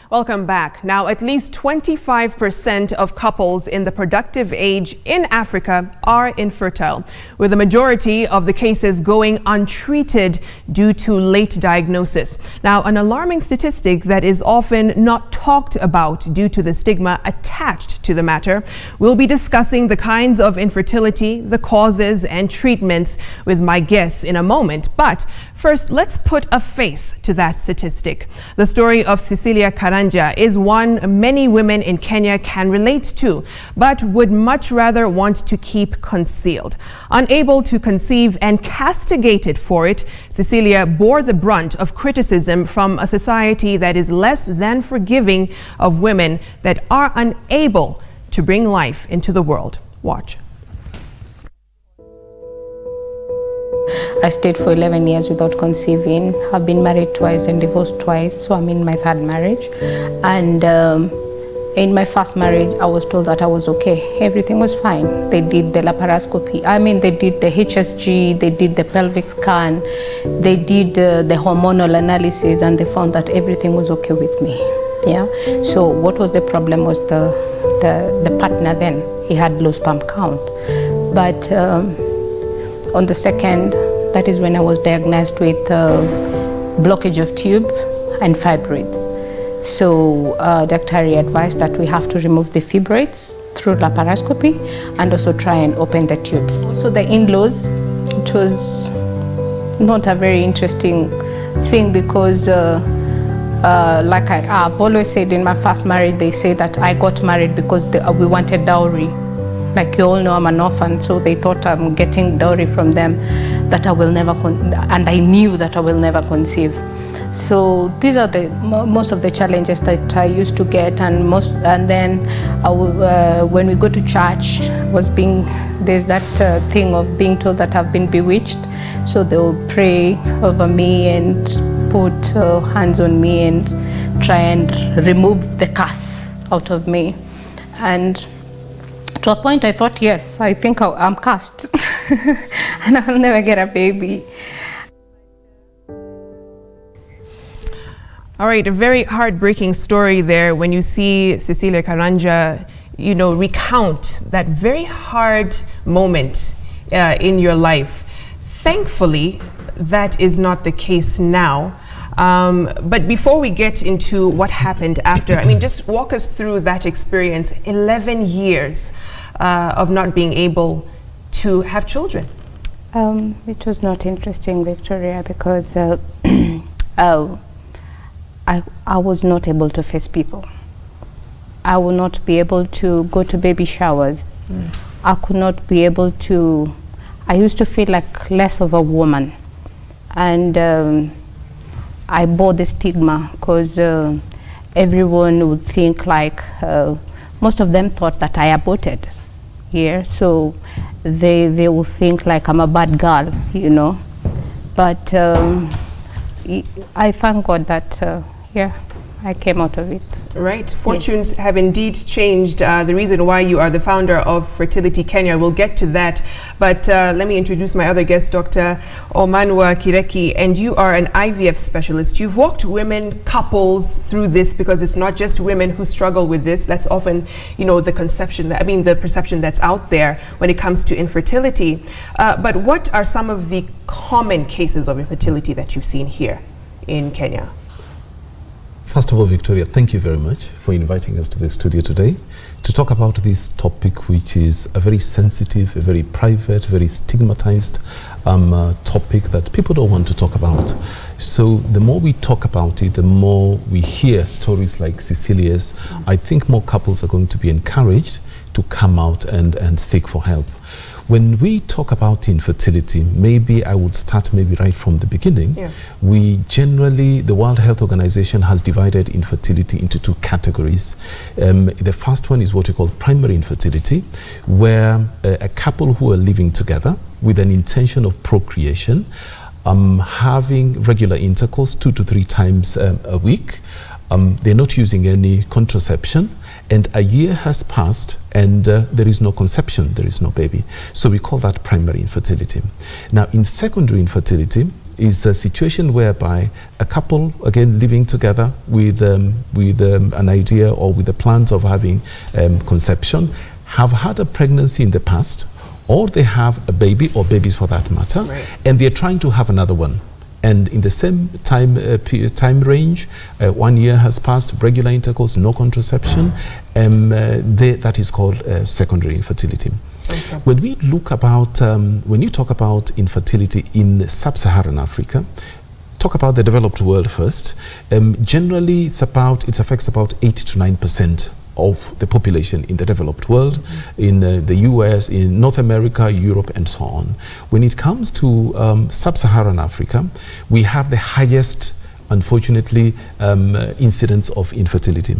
Welcome back. Now, at least 25% of couples in the productive age in Africa are infertile, with the majority of the cases going untreated due to late diagnosis. Now, an alarming statistic that is often not talked about due to the stigma attached to the matter. We'll be discussing the kinds of infertility, the causes and treatments with my guests in a moment. But first, let's put a face to that statistic. The story of Cecilia is one many women in Kenya can relate to, but would much rather want to keep concealed. Unable to conceive and castigated for it, Cecilia bore the brunt of criticism from a society that is less than forgiving of women that are unable to bring life into the world. Watch. I stayed for 11 years without conceiving. I've been married twice and divorced twice, so I'm in my third marriage. And in my first marriage, I was told that I was okay. Everything was fine. They did the laparoscopy. They did the HSG, they did the pelvic scan, they did the hormonal analysis, and they found that everything was okay with me. Yeah. So what was the problem was the partner then. He had low sperm count. But on the second, that is when I was diagnosed with blockage of tube and fibroids. So doctor advised that we have to remove the fibroids through laparoscopy and also try and open the tubes. So the in-laws, it was not a very interesting thing because like I've always said in my first marriage, they say that I got married because we wanted dowry. Like you all know, I'm an orphan, so they thought I'm getting dowry from them, that I will never, and I knew that I will never conceive. So these are most of the challenges that I used to get, and then when we go to church, there's that thing of being told that I've been bewitched. So they will pray over me and put hands on me and try and remove the curse out of me. And to a point I thought, yes, I think I'm cursed and I'll never get a baby. All right, a very heartbreaking story there when you see Cecilia Karanja, recount that very hard moment in your life. Thankfully, that is not the case now. But before we get into what happened after, just walk us through that experience, 11 years of not being able to have children. It was not interesting, Victoria, because I was not able to face people. I would not be able to go to baby showers. I could not be able to, I used to feel like less of a woman. And I bore the stigma because everyone would think like, most of them thought that I aborted here, so they will think like I'm a bad girl, But I thank God that, I came out of it. Right. Fortunes have indeed changed. The reason why you are the founder of Fertility Kenya, we'll get to that. But let me introduce my other guest, Dr. Omanwa Kireki, and you are an IVF specialist. You've walked women, couples through this because it's not just women who struggle with this. That's often, the the perception that's out there when it comes to infertility. But what are some of the common cases of infertility that you've seen here in Kenya? First of all, Victoria, thank you very much for inviting us to the studio today to talk about this topic, which is a very sensitive, a very private, very stigmatized topic that people don't want to talk about. So the more we talk about it, the more we hear stories like Cecilia's, I think more couples are going to be encouraged to come out and seek for help. When we talk about infertility, maybe I would start right from the beginning. Yeah. The World Health Organization has divided infertility into two categories. The first one is what we call primary infertility, where a couple who are living together with an intention of procreation, having regular intercourse 2 to 3 times a week, they're not using any contraception, and a year has passed and there is no conception, there is no baby. So we call that primary infertility. Now in secondary infertility, is a situation whereby a couple, again, living together with an idea or with the plans of having conception, have had a pregnancy in the past, or they have a baby or babies for that matter, and they're trying to have another one. And in the same time range, 1 year has passed, regular intercourse, no contraception, that is called secondary infertility. Okay. When we look about, when you talk about infertility in sub-Saharan Africa, talk about the developed world first. Generally, it affects about 8 to 9% of the population in the developed world, in the US, in North America, Europe, and so on. When it comes to sub-Saharan Africa, we have the highest, unfortunately, incidence of infertility.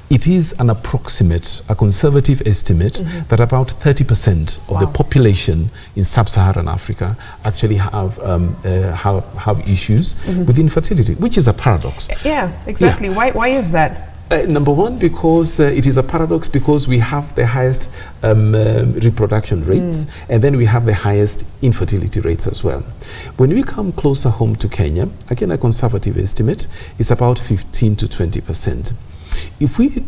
It is an approximate, a conservative estimate that about 30% of the population in sub-Saharan Africa actually have issues with infertility, which is a paradox. Yeah, exactly. Yeah. Why is that? Number one, because it is a paradox because we have the highest reproduction rates, and then we have the highest infertility rates as well. When we come closer home to Kenya, again, a conservative estimate is about 15 to 20%. If we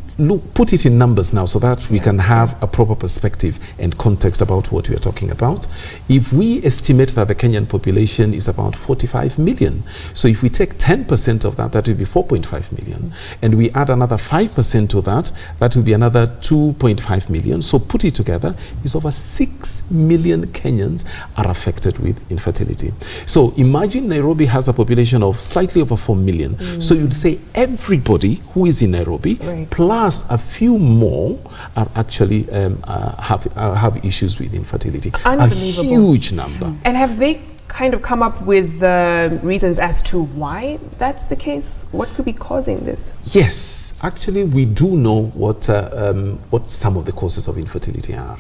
put it in numbers now so that we can have a proper perspective and context about what we are talking about, if we estimate that the Kenyan population is about 45 million, so if we take 10% of that, that will be 4.5 million, and we add another 5% to that, that will be another 2.5 million. So put it together, is over 6 million Kenyans are affected with infertility. So imagine Nairobi has a population of slightly over 4 million. So you'd say everybody who is in Nairobi plus a few more are actually have issues with infertility. Unbelievable. A huge number. And have they kind of come up with reasons as to why that's the case? What could be causing this? Yes, actually we do know what some of the causes of infertility are.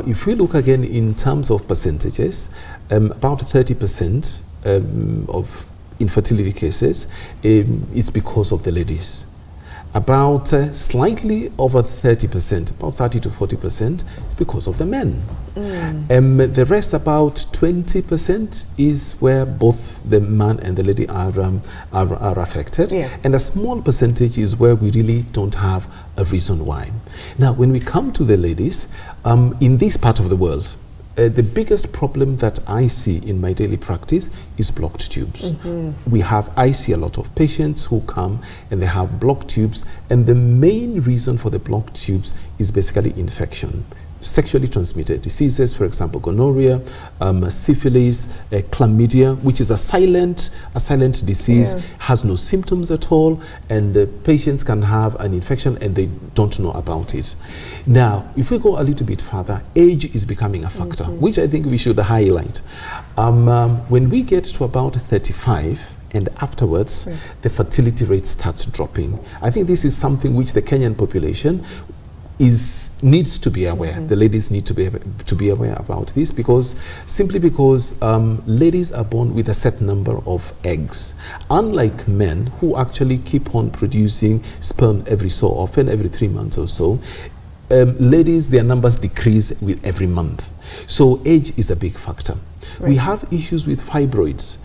If we look again in terms of percentages, about 30% of infertility cases is because of the ladies. About slightly over 30%, about 30 to 40% is because of the men. The rest, about 20%, is where both the man and the lady are affected. And a small percentage is where we really don't have a reason why. Now, when we come to the ladies, in this part of the world, the biggest problem that I see in my daily practice is blocked tubes. I see a lot of patients who come and they have blocked tubes, and the main reason for the blocked tubes is basically infection. Sexually transmitted diseases, for example, gonorrhea, syphilis, chlamydia, which is a silent disease, has no symptoms at all, and the patients can have an infection and they don't know about it. Now, if we go a little bit further, age is becoming a factor, which I think we should highlight. When we get to about 35, and afterwards, the fertility rate starts dropping. I think this is something which the Kenyan population needs to be aware. The ladies need to be aware about this, simply because ladies are born with a set number of eggs, unlike men who actually keep on producing sperm every so often, every 3 months or so. Ladies, their numbers decrease with every month. So age is a big factor. We have issues with fibroids.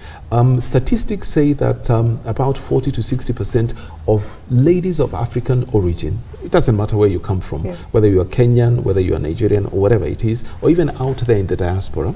Statistics say that about 40 to 60% of ladies of African origin, it doesn't matter where you come from, whether you are Kenyan, whether you are Nigerian, or whatever it is, or even out there in the diaspora,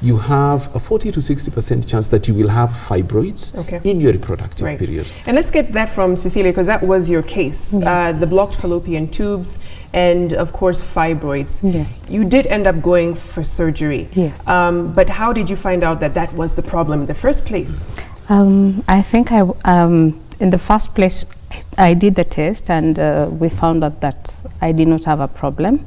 you have a 40 to 60% chance that you will have fibroids in your reproductive period. And let's get that from Cecilia, because that was your case, the blocked fallopian tubes and, of course, fibroids. You did end up going for surgery. But how did you find out that that was the problem in the first place? I think in the first place, I did the test, and we found out that I did not have a problem.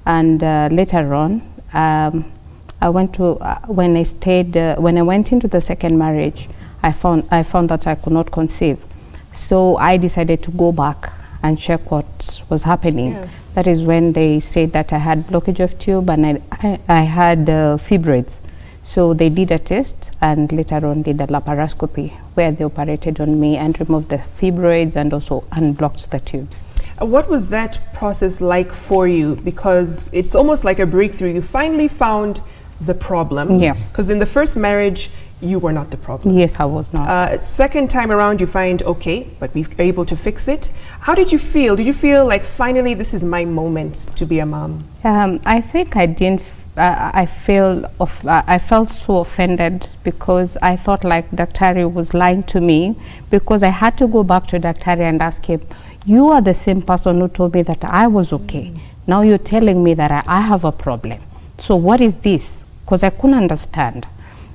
And later on, I went to when I went into the second marriage, I found that I could not conceive. So I decided to go back and check what was happening. That is when they said that I had blockage of tube and I had fibroids. So they did a test and later on did a laparoscopy where they operated on me and removed the fibroids and also unblocked the tubes. What was that process like for you? Because it's almost like a breakthrough. You finally found the problem. Because in the first marriage, You were not the problem. Yes, I was not. Second time around, you find, okay, but we're able to fix it. How did you feel? Did you feel like finally this is my moment to be a mom? I think I didn't. I felt so offended because I thought like Daktari was lying to me, because I had to go back to Daktari and ask him, you are the same person who told me that I was okay. Now you're telling me that I have a problem. So what is this? Because I couldn't understand.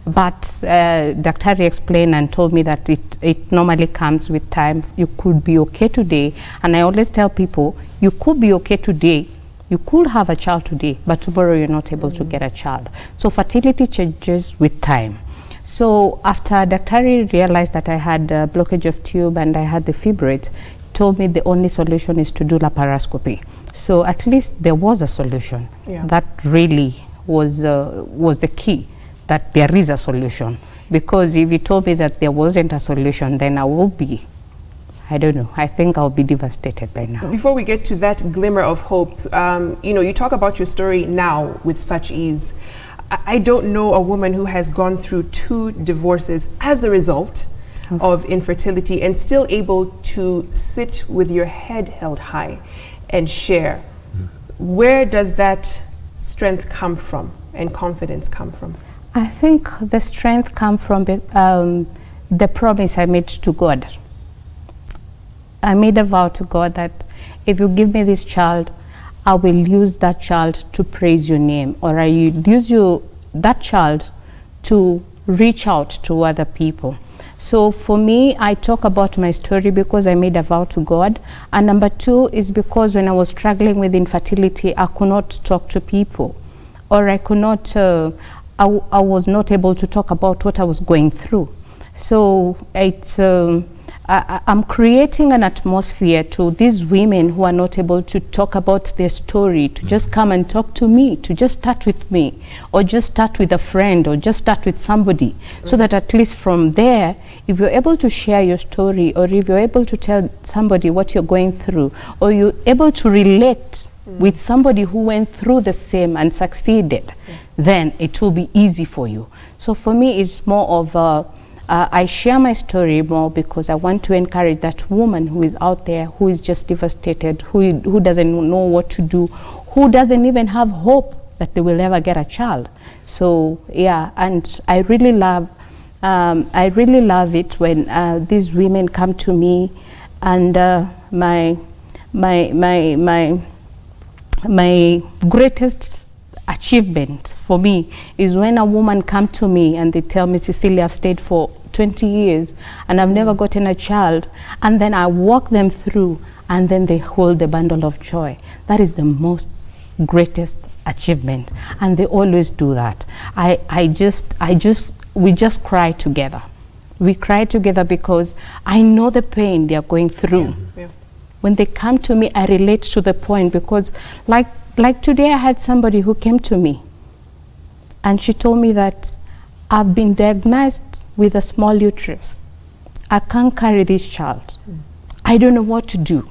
But Daktari explained and told me that it normally comes with time. You could be okay today. And I always tell people, you could be okay today. You could have a child today, but tomorrow you're not able to get a child. So fertility changes with time. So after Daktari realized that I had a blockage of tube and I had the fibroids, told me the only solution is to do laparoscopy. So at least there was a solution. Yeah. That really was the key, that there is a solution. Because if you told me that there wasn't a solution, then I will be, I don't know, I think I'll be devastated by now. Before we get to that glimmer of hope, you know, you talk about your story now with such ease. I don't know a woman who has gone through 2 divorces as a result of infertility and still able to sit with your head held high and share. Where does that strength come from and confidence come from? I think the strength comes from the promise I made to God. I made a vow to God that if you give me this child, I will use that child to praise your name, or I will use that child to reach out to other people. So for me, I talk about my story because I made a vow to God. And number 2 is because when I was struggling with infertility, I could not talk to people, or I could not, I was not able to talk about what I was going through. So it's, I'm creating an atmosphere to these women who are not able to talk about their story, to just come and talk to me, to just start with me, or just start with a friend, or just start with somebody, so that at least from there, if you're able to share your story, or if you're able to tell somebody what you're going through, or you're able to relate with somebody who went through the same and succeeded, then it will be easy for you. So for me, it's more of I share my story more because I want to encourage that woman who is out there, who is just devastated, who doesn't know what to do, who doesn't even have hope that they will ever get a child. So yeah, and I really love it when these women come to me, and my greatest achievement for me is when a woman come to me and they tell me, Cecilia, I've stayed for 20 years and I've never gotten a child, and then I walk them through, and then they hold the bundle of joy. That is the most greatest achievement, and they always do that. We just cry together. We cry together because I know the pain they are going through. Yeah. When they come to me, I relate to the point, because like today I had somebody who came to me and she told me that I've been diagnosed with a small uterus. I can't carry this child. I don't know what to do.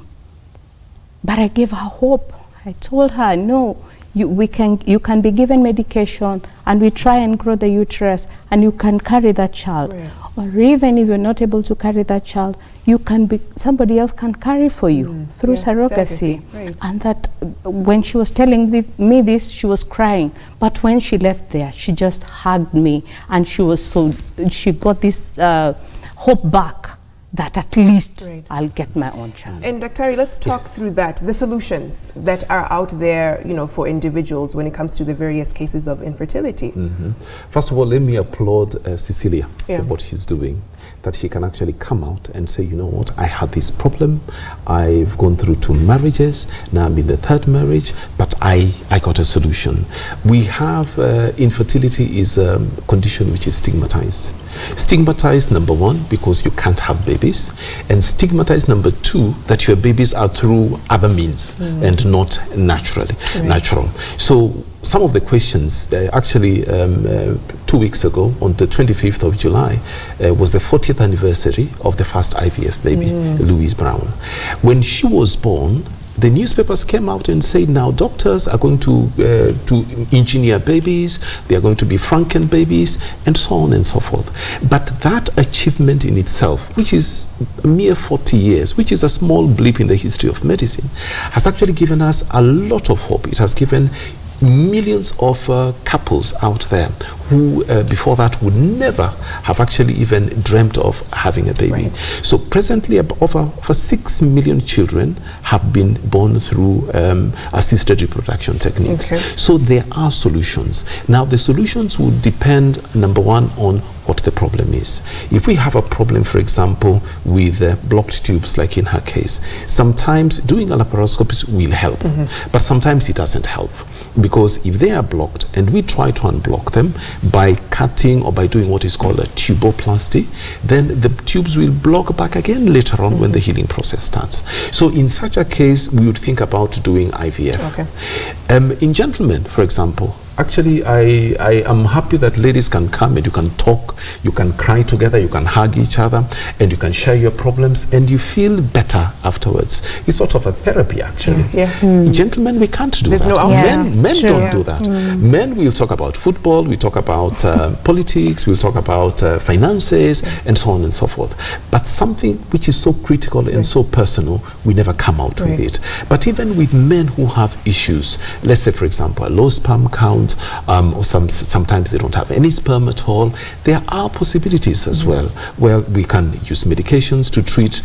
But I gave her hope. I told her, no, you can be given medication, and we try and grow the uterus, and you can carry that child. Right. Or even if you're not able to carry that child, you can be, somebody else can carry for you through surrogacy. Right. And that when she was telling me this, she was crying. But when she left there, she just hugged me, and she got this hope back that at least I'll get my own child. And Daktari, let's talk through that, the solutions that are out there, you know, for individuals when it comes to the various cases of infertility. First of all, let me applaud Cecilia for what she's doing, that she can actually come out and say, you know what, I had this problem, I've gone through 2 marriages, now I'm in the 3rd marriage, but I got a solution. We have infertility is a condition which is stigmatized. Stigmatized, number 1, because you can't have babies, and stigmatized, number 2, that your babies are through other means and not natural. So some of the questions, actually 2 weeks ago, on the 25th of July, was the 40th anniversary of the first IVF baby, Louise Brown. When she was born, the newspapers came out and said now doctors are going to engineer babies, they are going to be Franken babies, and so on and so forth. But that achievement in itself, which is a mere 40 years, which is a small blip in the history of medicine, has actually given us a lot of hope. It has given millions of couples out there who before that would never have actually even dreamt of having a baby. Right. So presently over 6 million children have been born through assisted reproduction techniques. Okay. So there are solutions. Now the solutions will depend, number one, on what the problem is. If we have a problem, for example, with blocked tubes, like in her case, sometimes doing a laparoscopy will help, but sometimes it doesn't help. Because if they are blocked and we try to unblock them by cutting or by doing what is called a tuboplasty, then the tubes will block back again later on when the healing process starts. So in such a case, we would think about doing IVF. Okay. In gentlemen, for example, actually, I am happy that ladies can come and you can talk, you can cry together, you can hug each other, and you can share your problems, and you feel better afterwards. It's sort of a therapy, actually. Gentlemen, we can't do that. No men don't do that. Men will talk about football, we talk about politics, we'll talk about finances, and so on and so forth. But something which is so critical and so personal, we never come out with it. But even with men who have issues, let's say, for example, a low sperm count, or sometimes they don't have any sperm at all, there are possibilities as well where we can use medications to treat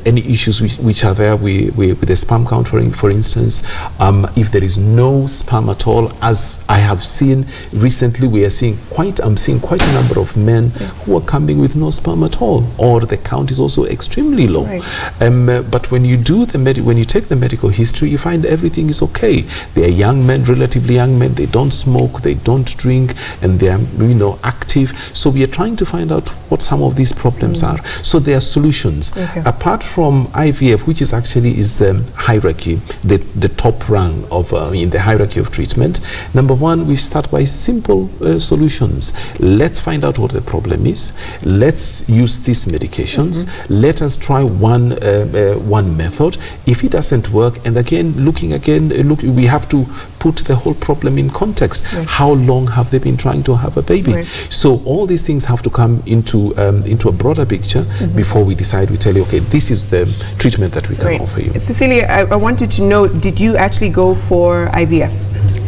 any issues which are there with the sperm count, for instance. If there is no sperm at all, as I have seen recently, I'm seeing quite a number of men who are coming with no sperm at all, or the count is also extremely low. But when you take the medical history, you find everything is okay. They are young men, relatively young men, they don't smoke, they don't drink, and they are active. So we are trying to find out what some of these problems are. So there are solutions. Apart from IVF, which is the hierarchy, the top rung of in the hierarchy of treatment. Number one, we start by simple solutions. Let's find out what the problem is. Let's use these medications. Let us try one method. If it doesn't work, and we have to put the whole problem in context. How long have they been trying to have a baby? So all these things have to come into a broader picture before we decide. We tell you, okay, this is the treatment that we can offer you. Cecilia, I wanted to know, did you actually go for IVF?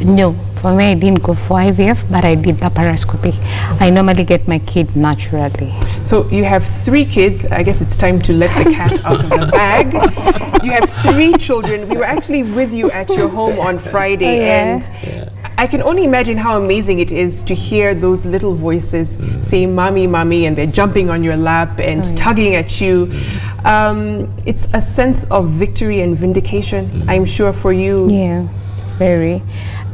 No, for me I didn't go for IVF, but I did laparoscopy. I normally get my kids naturally. So you have 3 kids. I guess it's time to let the cat out of the bag. You have 3 children. We were actually with you at your home on Friday, and I can only imagine how amazing it is to hear those little voices saying "mommy, mommy," and they're jumping on your lap and tugging at you. It's a sense of victory and vindication, I'm sure, for you. Yeah, very.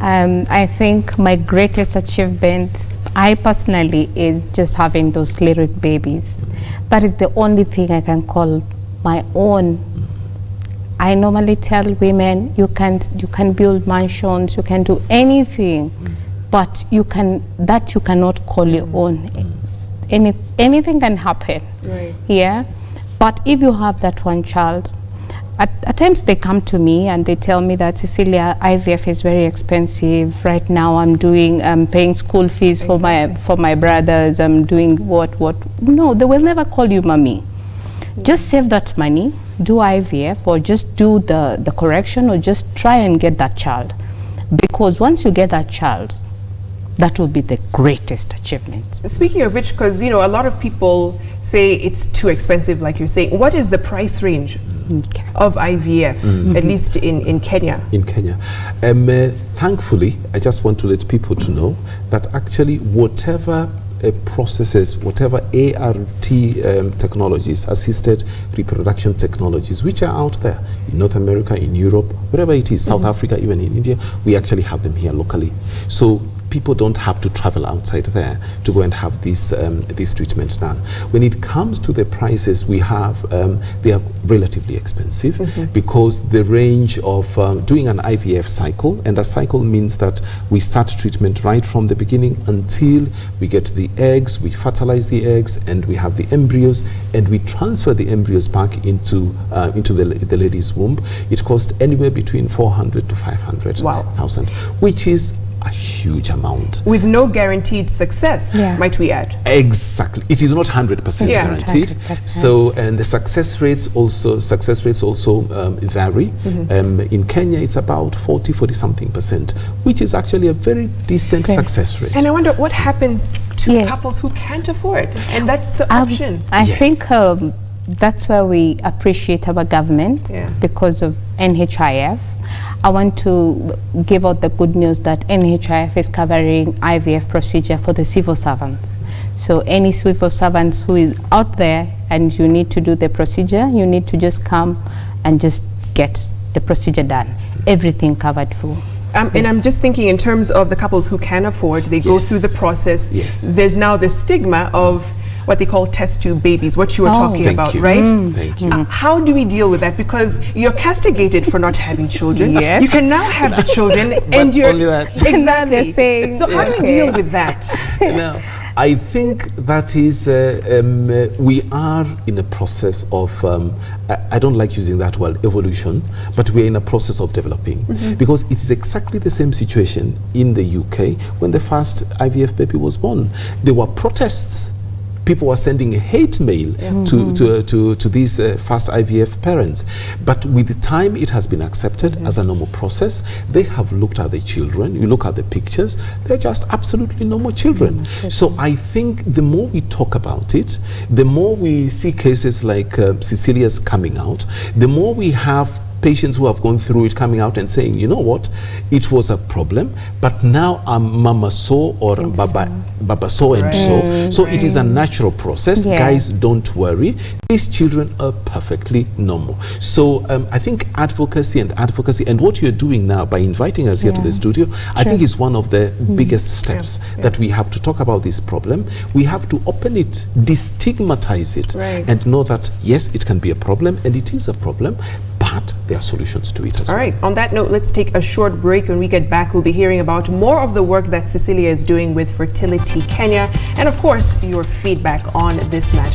I think my greatest achievement, I personally, is just having those little babies. That is the only thing I can call my own. I normally tell women, you can build mansions, you can do anything, but you cannot call your own. Anything can happen. Yeah. But if you have that one child, at times they come to me and they tell me that, Cecilia, IVF is very expensive. Right now I'm paying school fees for my brothers. I'm doing what. No, they will never call you mommy. Just save that money, do IVF, or just do the correction, or just try and get that child. Because once you get that child, that will be the greatest achievement. Speaking of which, because a lot of people say it's too expensive, like you're saying, what is the price range of IVF, at least in Kenya? In Kenya. Thankfully, I just want to let people to know that actually whatever processes, whatever ART technologies, assisted reproduction technologies, which are out there in North America, in Europe, wherever it is, South Africa, even in India, we actually have them here locally. So people don't have to travel outside there to go and have this treatment done. When it comes to the prices we have, they are relatively expensive because the range of doing an IVF cycle, and a cycle means that we start treatment right from the beginning until we get the eggs, we fertilize the eggs, and we have the embryos, and we transfer the embryos back into the lady's womb. It costs anywhere between 400 to 500,000, which is a huge amount. With no guaranteed success, might we add? Exactly. It is not 100% guaranteed. 100%. So, and the success rates also vary. In Kenya, it's about 40-something%, which is actually a very decent success rate. And I wonder what happens to couples who can't afford, and that's the option. I think that's where we appreciate our government because of NHIF. I want to give out the good news that NHIF is covering IVF procedure for the civil servants. So any civil servants who is out there and you need to do the procedure, you need to just come and just get the procedure done. Everything covered full. And I'm just thinking in terms of the couples who can afford, they go through the process. There's now the stigma of what they call test tube babies, what you were talking about, right? Thank you. How do we deal with that? Because you're castigated for not having children. You can now have the children and you're exactly. So how do we deal with that? Now, I think that is we are in a process of I don't like using that word evolution, but we're in a process of developing because it is exactly the same situation in the UK when the first IVF baby was born. There were protests. People were sending hate mail to these first IVF parents. But with the time, it has been accepted as a normal process. They have looked at the children. You look at the pictures, they're just absolutely normal children. So I think the more we talk about it, the more we see cases like Cecilia's coming out, the more we have patients who have gone through it coming out and saying, you know what, it was a problem, but now I'm Mama so or Baba so and so. So it is a natural process. Guys, don't worry. These children are perfectly normal. So I think advocacy and what you're doing now by inviting us here to the studio, I think is one of the biggest steps that we have to talk about this problem. We have to open it, destigmatize it, and know that yes, it can be a problem, and it is a problem, but there are solutions to it as well. All right, on that note, let's take a short break. When we get back, we'll be hearing about more of the work that Cecilia is doing with Fertility Kenya, and of course, your feedback on this matter.